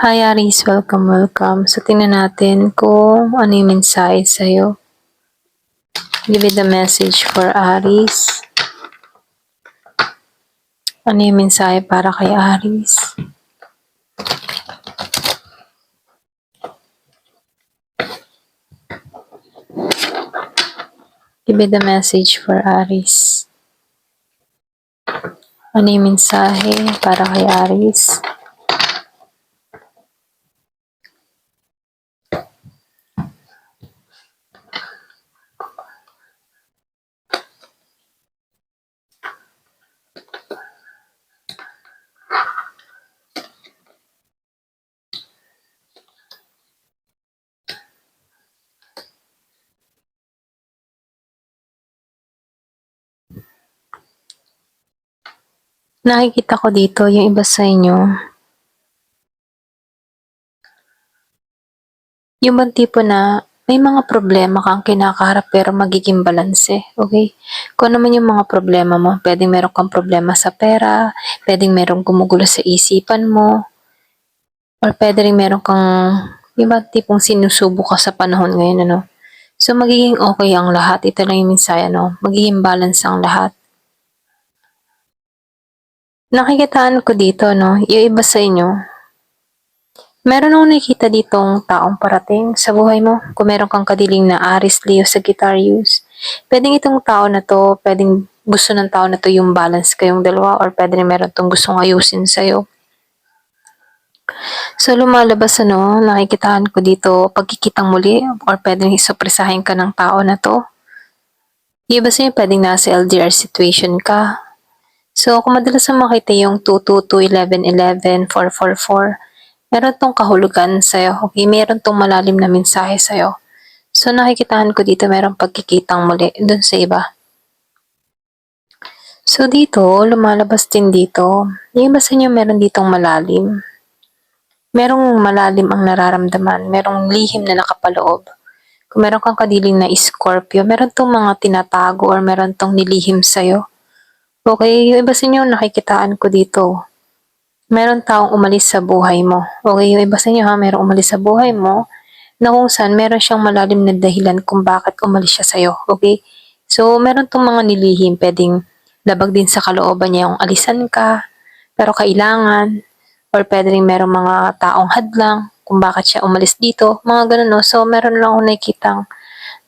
Hi Aris, welcome. So tingnan natin kung ano yung mensahe sa'yo. Give me the message for Aris. Ano yung mensahe para kay Aris? Give me the message for Aris. Ano yung mensahe para kay Aris? Nakikita ko dito yung iba sa inyo. Yung bang tipo na may mga problema kang kinakaharap pero magiging balanse, okay? Kung ano man yung mga problema mo, pwedeng meron kang problema sa pera, pwedeng merong gumugulo sa isipan mo, or pwede rin meron kang, yung ba tipong sinusubo ka sa panahon ngayon, ano? So, magiging okay ang lahat. Ito lang yung mensahe, ano? Magiging balance ang lahat. Nakikitaan ko dito, no? Yung iba sa inyo, meron akong nakikita ditong taong parating sa buhay mo. Kung meron kang kadiling na Aries, Leo, Sagittarius, pwedeng itong tao na to, pwedeng gusto ng tao na to yung balance kayong dalawa, or pwede rin meron tong gustong ayusin sa'yo. So, lumalabas nakikitaan ko dito pagkikitang muli or pwedeng isopresahin ka ng tao na to. Yung iba sa'yo pwedeng nasa LDR situation ka. So, kung madalas na makita yung 222, 1111, 444, meron tong kahulugan sa'yo. Okay, meron tong malalim na mensahe sa'yo. So, nakikitaan ko dito meron pagkikitang muli dun sa iba. So, dito, lumalabas din dito. Yung iba sa inyo meron ditong malalim. Merong malalim ang nararamdaman, merong lihim na nakapaloob. Kung meron kang kadiling na Scorpio, meron tong mga tinatago or meron tong nilihim sa'yo. Okay, yung iba sa inyo nakikitaan ko dito. Meron taong umalis sa buhay mo. Okay, yung iba sa inyo merong umalis sa buhay mo na kung saan meron siyang malalim na dahilan kung bakit umalis siya sa'yo. Okay? So, meron tong mga nilihim, pwedeng labag din sa kalooban niya yung alisan ka, pero kailangan, or pwede rin merong mga taong hadlang kung bakit siya umalis dito, mga ganun, no? So, meron lang akong nakikitang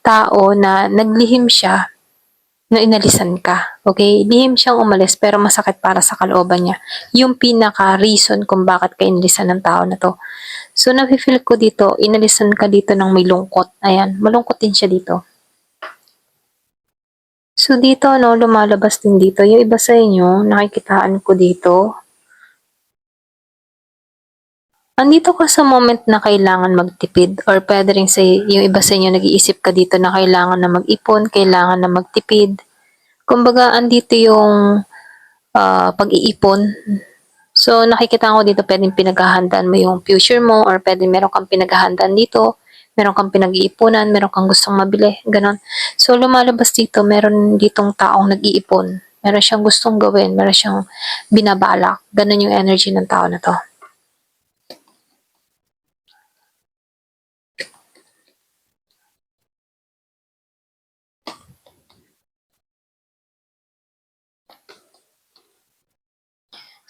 tao na naglihim siya na inalisan ka. Okay? Lihim siyang umalis pero masakit para sa kalooban niya. Yung pinaka-reason kung bakit ka inalisan ng tao na to. So, nafe-feel ko dito, inalisan ka dito ng may lungkot. Ayan, malungkot din siya dito. So, dito, lumalabas din dito. Yung iba sa inyo, nakikitaan ko dito, andito ka sa moment na kailangan magtipid or pwede rin yung iba sa inyo nag-iisip ka dito na kailangan na mag-ipon, kailangan na magtipid. Kumbaga, andito yung pag-iipon. So, nakikita ko dito pwedeng pinaghahandaan mo yung future mo or pwedeng meron kang pinaghahandaan dito, meron kang pinag-iipunan, meron kang gustong mabili, ganon. So, lumalabas dito, meron ditong taong nag-iipon. Meron siyang gustong gawin, meron siyang binabalak. Ganon yung energy ng tao na to.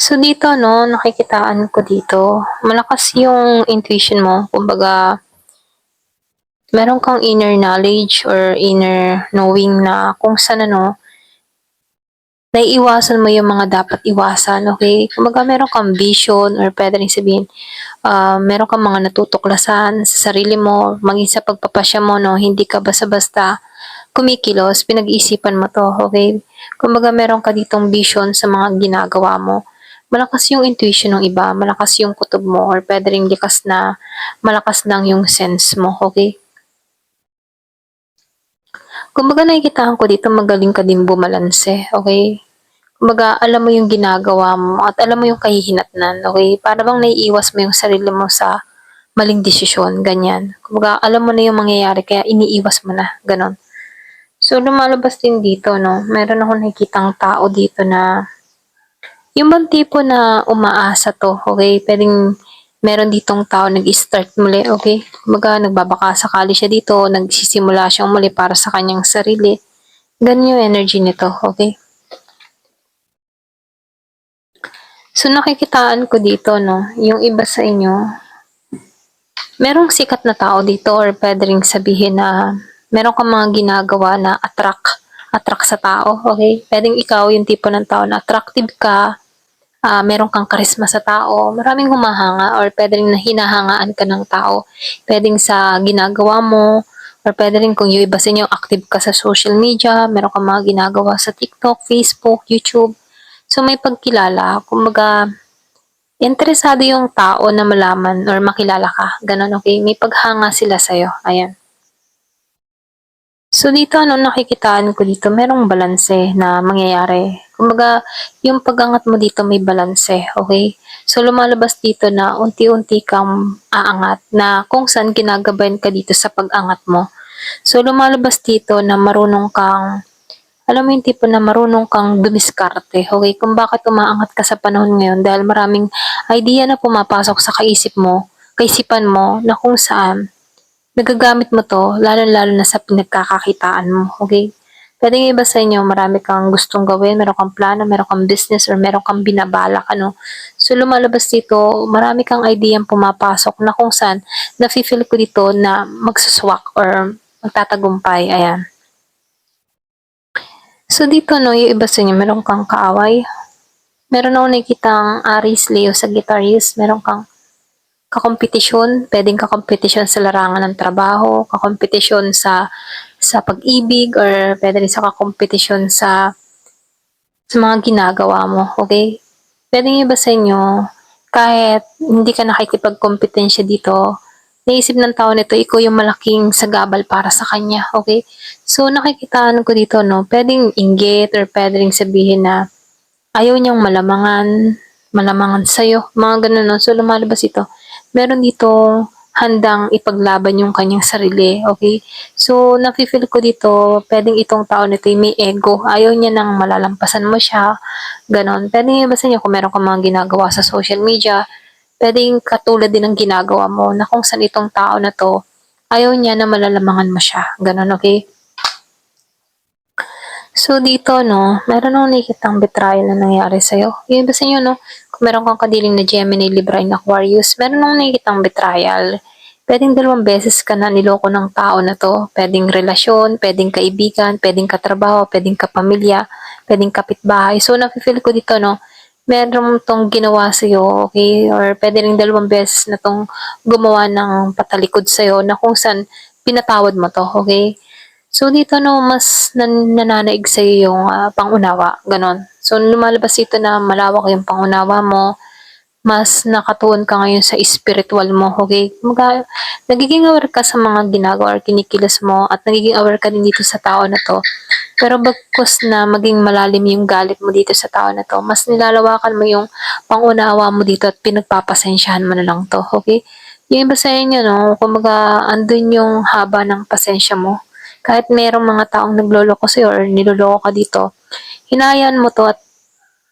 So dito nakikitaan ko dito, malakas yung intuition mo. Kumbaga, meron kang inner knowledge or inner knowing na kung saan naiiwasan mo yung mga dapat iwasan, okay? Kumbaga, meron kang vision or pwede rin sabihin, meron kang mga natutuklasan sa sarili mo, maging sa pagpapasya mo, hindi ka basta-basta kumikilos, pinag-iisipan mo to, okay? Kumbaga, meron ka ditong vision sa mga ginagawa mo. Malakas yung intuition ng iba, malakas yung kutob mo, or pwede rin malakas lang yung sense mo, okay? Kumbaga, nakikitaan ko dito, magaling ka din bumalanse, okay? Kumbaga, alam mo yung ginagawa mo at alam mo yung kahihinatnan, okay? Para bang naiiwas mo yung sarili mo sa maling desisyon, ganyan. Kumbaga, alam mo na yung mangyayari, kaya iniiwas mo na, ganon. So, lumalabas din dito, meron akong nakikitang tao dito na yung bang tipo na umaasa to, okay? Pwedeng meron ditong tao nag-start muli, okay? Kumbaga, nagbabaka sakali siya dito, nagsisimula siyang muli para sa kanyang sarili. Ganyan yung energy nito, okay? So, nakikitaan ko dito, no, yung iba sa inyo, merong sikat na tao dito or pwede ring sabihin na meron kang mga ginagawa na attract sa tao, okay? Pwedeng ikaw yung tipo ng tao na attractive ka, meron kang karisma sa tao, maraming humahanga or pwede rin na hinahangaan ka ng tao. Pwedeng sa ginagawa mo, or pwede rin kung yung iba sa inyo active ka sa social media, meron kang mga ginagawa sa TikTok, Facebook, YouTube. So may pagkilala, kumbaga interesado yung tao na malaman or makilala ka. Ganon, okay? May paghanga sila sa'yo. Ayan. So dito ano nakikitaan ko dito merong balanse na mangyayari. Kumbaga yung pag-angat mo dito may balanse, okay? So lumalabas dito na unti-unti kang aangat na kung saan ginagabayan ka dito sa pag-angat mo. So lumalabas dito na marunong kang alam mo yung tipo na marunong kang dumiskarte, okay? Kung bakit umaangat ka sa panahon ngayon dahil maraming idea na pumapasok sa kaisipan mo na kung saan nagagamit mo 'to lalong-lalo na sa pinagkakakitaan mo, okey? Puwedeng yung iba sa inyo marami kang gustong gawin, meron kang plano, meron kang business or meron kang binabalak ano. So lumalabas dito marami kang ideyang pumapasok na kung saan nafi-feel ko dito na magsuswak or magtatagumpay, ayan. So dito 'no, yung iba sa inyo meron kang kaaway, meron akong nakikitang Aries, Leo, Sagittarius, meron kang kakompetisyon, puwedeng kakompetisyon sa larangan ng trabaho, kakompetisyon sa pag-ibig or puwede rin sa kakompetisyon sa mga ginagawa mo, okay? Puwedeng yung iba sa inyo, kahit hindi ka nakikipagkompetensya dito, naisip ng tao nito ikaw yung malaking sagabal para sa kanya, okay? So nakikitaan ko dito 'no, puwedeng inggit or puwede ring sabihin na ayaw niyang malamangan sa'yo, mga gano'n 'no. So lumalabas ito, meron ditong handang ipaglaban yung kanyang sarili, okay? So nafi-feel ko dito puwedeng itong tao na 'to may ego, ayaw niya ng malalampasan mo siya, gano'n. Puwedeng yung iba sa inyo kung meron kang mga ginagawa sa social media, puwedeng katulad din ng ginagawa mo na kung saan itong tao na 'to, ayaw niya na malalamangan mo siya, gano'n, okay? So dito 'no, meron akong nakikitang betrayal na nangyari sa'yo. Yung iba sa inyo 'no, kung meron kang kadiling na Gemini, Libra, and Aquarius, meron akong nakikitang betrayal. Puwedeng 2 beses ka na niloko ng tao na 'to. Puwedeng relasyon, puwedeng kaibigan, puwedeng katrabaho, puwedeng kapamilya, puwedeng kapitbahay. So nafi-feel ko dito 'no, meron 'tong ginawa sa'yo, okay, or puwede ring 2 beses na 'tong gumawa ng patalikod sa'yo na kung saan pinatawad mo 'to, okay? So dito 'no, mas nananaig sa'yo yung, pang-unawa, gano'n. So lumalabas dito na malawak yung pang-unawa mo, mas nakatuon ka ngayon sa spiritual mo, okey? Kumbaga nagiging aware ka sa mga ginagawa or kinikilos mo at nagiging aware ka din dito sa tao na 'to. Pero bagkus na maging malalim yung galit mo dito sa tao na 'to, mas nilalawakan mo yung pang-unawa mo dito at pinagpapasensyahan mo na lang 'to, okey? Yung iba sa inyo 'no, kumbaga andun yung haba ng pasensya mo. Kahit merong mga taong nagloloko sa'yo or niloloko ka dito, hinahayaan mo 'to at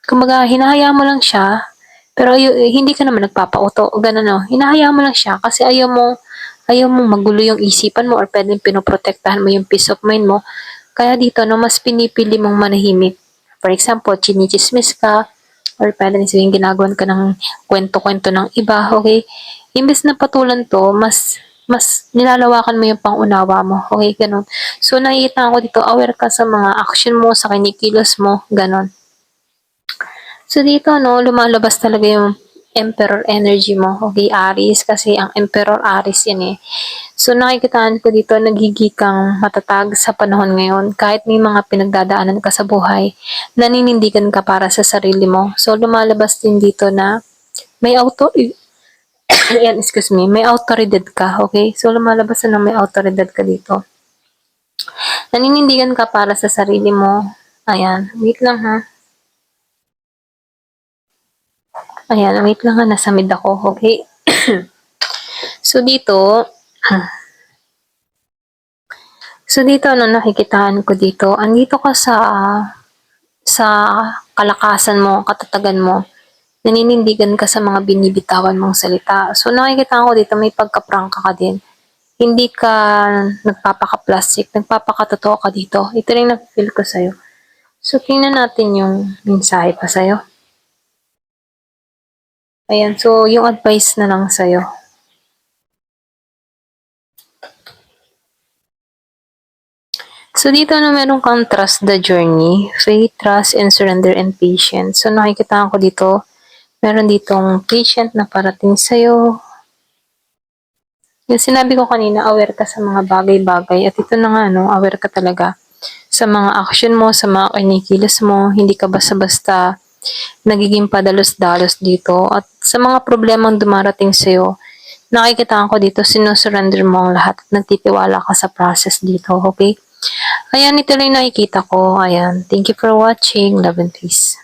kumbaga hinahayaan mo lang siya, pero hindi ka naman nagpapauto, gano'n 'no. Hinahayaan mo lang siya kasi ayaw mong magulo yung isipan mo or puwedeng pinoprotektahan mo yung peace of mind mo. Kaya dito 'no, mas pinipili mong manahimik. For example, tsini-tsismis ka or puwede rin sabihing ginagawan ka ng kuwento-kuwento ng iba, okey? Imbes na patulan 'to, mas mas nilalawakan mo yung pang-unawa mo, okey, gano'n. So nakikita ko dito aware ka sa mga action mo, sa kinikilos mo, gano'n. So dito 'no, lumalabas talaga yung Emperor energy mo, okey, Aries, kasi ang Emperor Aries 'yan, eh. So nakikitaan ko dito nagiging kang matatag sa panahon ngayon kahit may mga pinagdadaanan ka sa buhay, naninindigan ka para sa sarili mo. So lumalabas din dito na may ayan, excuse me, may awtoridad ka, okay? So lumalabas na may awtoridad ka dito. Naninindigan ka para sa sarili mo. Ayan, wait lang ha. Ayan, wait lang ha, nasa mid ako, okay? So dito, ano nakikitaan ko dito, andito ka sa kalakasan mo, katatagan mo. Naninindigan ka sa mga binibitawan mong salita. So nakikita ko dito may pagka-prangka ka din. Hindi ka nagpapaka-plastic, nagpapakatotoo ka dito. Ito rin na-feel ko sa'yo. So tingnan natin yung mensahe pa sa'yo. Ayan, so yung advice na lang sa'yo. So dito na meron kang trust the journey, faith, trust, and surrender and patience. So nakikita ko dito, meron ditong patient na parating sa'yo. Yung sinabi ko kanina, aware ka sa mga bagay-bagay. At ito na nga, no, aware ka talaga sa mga action mo, sa mga kinikilos mo. Hindi ka basta-basta nagiging padalos-dalos dito. At sa mga problemang dumarating sa'yo, nakikita ko dito, sinusurrender mo ang lahat. Nagtitiwala ka sa process dito, okay? Ayan, ito lang nakikita ko. Ayan, thank you for watching. Love and peace.